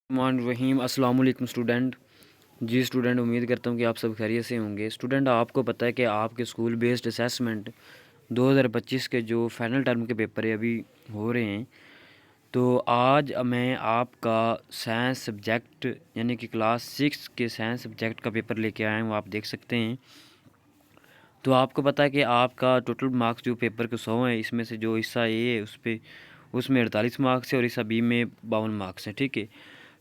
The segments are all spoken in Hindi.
रहीम अस्सलाम वालेकुम स्टूडेंट। जी स्टूडेंट, उम्मीद करता हूँ कि आप सब खैरियत से होंगे। स्टूडेंट, आपको पता है कि आपके स्कूल बेस्ड असेसमेंट 2025 के जो फाइनल टर्म के पेपर है अभी हो रहे हैं। तो आज मैं आपका साइंस सब्जेक्ट यानी कि क्लास 6 के साइंस सब्जेक्ट का पेपर लेके आया हूँ, आप देख सकते हैं। तो आपको पता है कि आपका टोटल मार्क्स जो पेपर के 100 हैं, इसमें से जो हिस्सा ए है उसमें 48 मार्क्स है और हिस्सा बी में 52 मार्क्स है। ठीक है,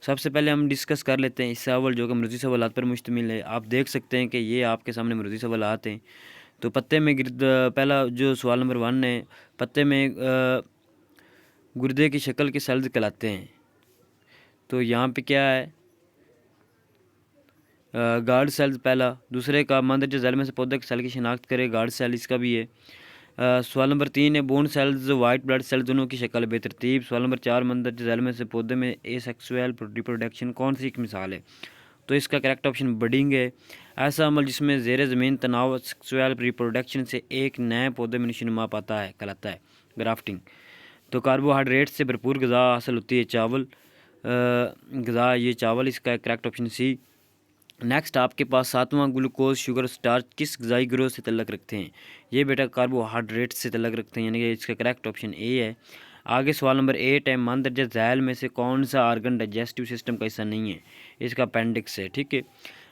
सबसे पहले हम डिस्कस कर लेते हैं हिस्सा अव्वल जो कि मरूजी सवालात पर मुश्तमिल है। आप देख सकते हैं कि ये आपके सामने मरूजी सवालात हैं। तो पत्ते में पहला जो सवाल नंबर 1 है, पत्ते में गुर्दे की शक्ल के सेल्स कहलाते हैं। तो यहाँ पे क्या है, गार्ड सेल्स पहला। दूसरे का मंदरजा जैल में से पौधे के सेल की शिनाख्त करे, गार्ड सेल इसका भी है। सवाल नंबर 3 है, bone cells white blood cell दोनों की शक्ल बेतरतीब। सवाल नंबर 4, मंदरजा जैल में से पौधे में एसेक्सुअल रिप्रोडक्शन कौन सी एक मिसाल है। तो इसका करेक्ट ऑप्शन बडिंग है। ऐसा अमल जिसमें ज़ेर ज़मीन तनाव सेक्सुअल रिप्रोडक्शन से एक नए पौधे में नशोनुमा पाता है कहलाता है ग्राफ्टिंग। तो कार्बोहाइड्रेट से भरपूर गज़ा हासिल होती है चावल गज़ा, ये चावल इसका करेक्ट ऑप्शन सी। नेक्स्ट आपके पास 7वां, ग्लूकोज शुगर स्टार्च किस गज़ाई ग्रोथ से तल्लक रखते हैं। ये बेटा कार्बोहाइड्रेट से तल्लक रखते हैं, यानी कि इसका करेक्ट ऑप्शन ए है। आगे सवाल नंबर 8 है, मंदरजा झैल में से कौन सा आर्गन डाइजेस्टिव सिस्टम का हिस्सा नहीं है। इसका अपेंडिक्स है। ठीक है,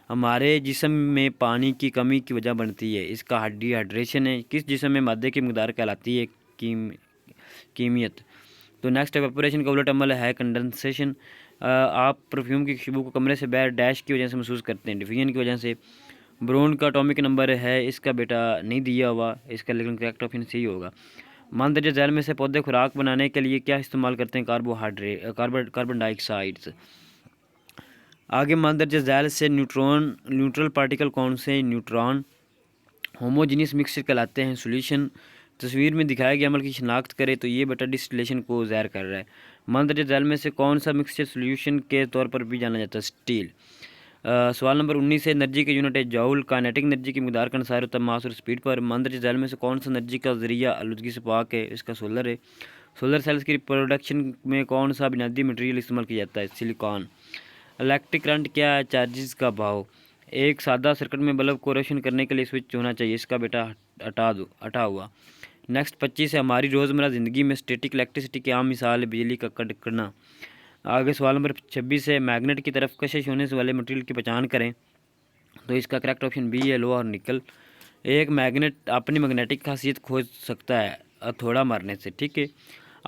हमारे जिस्म में पानी की कमी की वजह बनती है, इसका डिहाइड्रेशन है। किस जिस्म में मादे की मकदार कहलाती है कीमियत। तो नेक्स्ट एवेपोरेशन का उलट अमल है कंडेंसेशन। आप परफ्यूम की खुशबू को कमरे से बाहर डैश की वजह से महसूस करते हैं, डिफ्यूजन की वजह से। ब्रोन का एटॉमिक नंबर है, इसका बेटा नहीं दिया हुआ, इसका लेकिन करेक्ट ऑप्शन सही होगा। मंदरजा झैल में से पौधे खुराक बनाने के लिए क्या इस्तेमाल करते हैं, कार्बन डाइऑक्साइड्स। आगे मंदरजा झैल से न्यूट्रल पार्टिकल कौन से, न्यूट्रॉन। होमोजीनियस मिक्सचर कहलाते हैं सॉल्यूशन। तस्वीर में दिखाया गया अमल की शिनाख्त करे, तो ये बेटा डिस्टिलेशन को ज़ाहिर कर रहा है। मंदरजा झैल में से कौन सा मिक्सचर सॉल्यूशन के तौर पर भी जाना जाता है, स्टील। सवाल नंबर 19 है, एनर्जी के यूनिट है जूल। काइनेटिक एनर्जी की मकदार का अनुसार होता है मास और स्पीड पर। मंदरजा झैल में से कौन सा एनर्जी का जरिया आलूदगी से पाक है, इसका सोलर है। सोलर सेल्स की प्रोडक्शन में कौन सा बुनियादी मटेरियल इस्तेमाल किया जाता है, सिलिकॉन। इलेक्ट्रिक करंट क्या है, चार्जेस का भाव। एक सादा सर्किट में बल्ब को रोशन करने के लिए स्विच होना चाहिए, इसका बेटा हटा हुआ। नेक्स्ट 25 है, हमारी रोज़मर्रा ज़िंदगी में स्टैटिक इलेक्ट्रिसिटी की आम मिसाल है बिजली का कड़कना। आगे सवाल नंबर 26 है, मैग्नेट की तरफ कशिश होने से वाले मटेरियल की पहचान करें। तो इसका करेक्ट ऑप्शन बी है, लोहा और निकल। एक मैग्नेट अपनी मैग्नेटिक खासियत खोज सकता है हथौड़ा मारने से। ठीक है,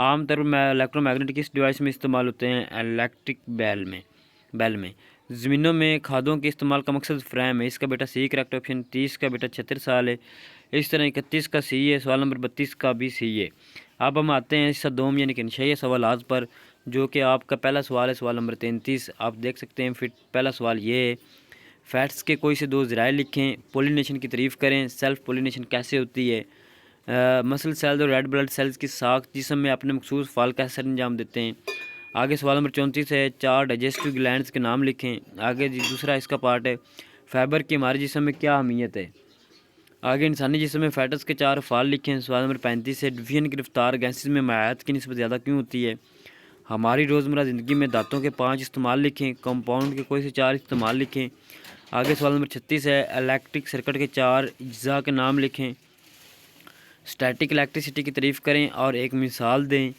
आमतौर पर इलेक्ट्रोमैग्नेट किस डिवाइस में इस्तेमाल होते हैं, इलेक्ट्रिक बैल में। ज़मीनों में खादों के इस्तेमाल का मकसद फ्रेम है, इसका बेटा सी करेक्ट ऑप्शन। 30 का बेटा 76 साल है। इस तरह 31 का सी है। सवाल नंबर 32 का भी सी है। अब हम आते हैं हिस्सा दोम यानी कि इंशाई सवालात पर, जो कि आपका पहला सवाल है, सवाल नंबर 33। आप देख सकते हैं फिर पहला सवाल ये है, फैट्स के कोई से दो ज़राए लिखें, पोलिनेशन की तारीफ़ करें, सेल्फ पोलिनेशन कैसे होती है। मसल सेल्स और रेड ब्लड सेल्स की साख जिसम में अपने मखसूस फ़ाल कैसे अंजाम देते हैं। आगे सवाल नंबर 34 है, 4 डाइजेस्टिव ग्लैंड्स के नाम लिखें। आगे दूसरा इसका पार्ट है, फाइबर की हमारे जिस्म में क्या अहमियत है। आगे इंसानी जिस्म में फैटस के 4 फ़ाल लिखें। सवाल नंबर 35 है, डिवीजन की रफ्तार गैसेस में मायात की निस्बत ज़्यादा क्यों होती है। हमारी रोज़मर्रा ज़िंदगी में दांतों के 5 इस्तेमाल लिखें। कंपाउंड के कोई से 4 इस्तेमाल लिखें। आगे सवाल नंबर 36 है, इलेक्ट्रिक सर्किट के 4 अज्जा के नाम लिखें। स्टैटिक इलेक्ट्रिसिटी की तारीफ़ करें और एक मिसाल दें।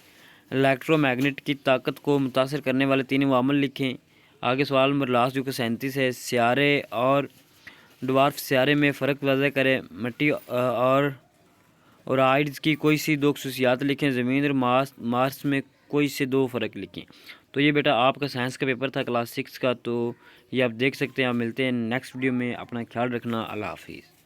इलेक्ट्रोमैग्नेट की ताकत को मुतासर करने वाले 3 अवामल लिखें। आगे सवाल नंबर लास्ट जो कि 37 है, सियारे और ड्वार्फ सियारे में फ़र्क वाज़ह करें। मिट्टी और आइड्स की कोई सी 2 खसूसियात लिखें। ज़मीन और मार्स में कोई से 2 फ़र्क लिखें। तो ये बेटा आपका साइंस का पेपर था क्लास 6 का। तो ये आप देख सकते हैं। आप मिलते हैं नेक्स्ट वीडियो में, अपना ख्याल रखना, अल्लाह हाफिज़।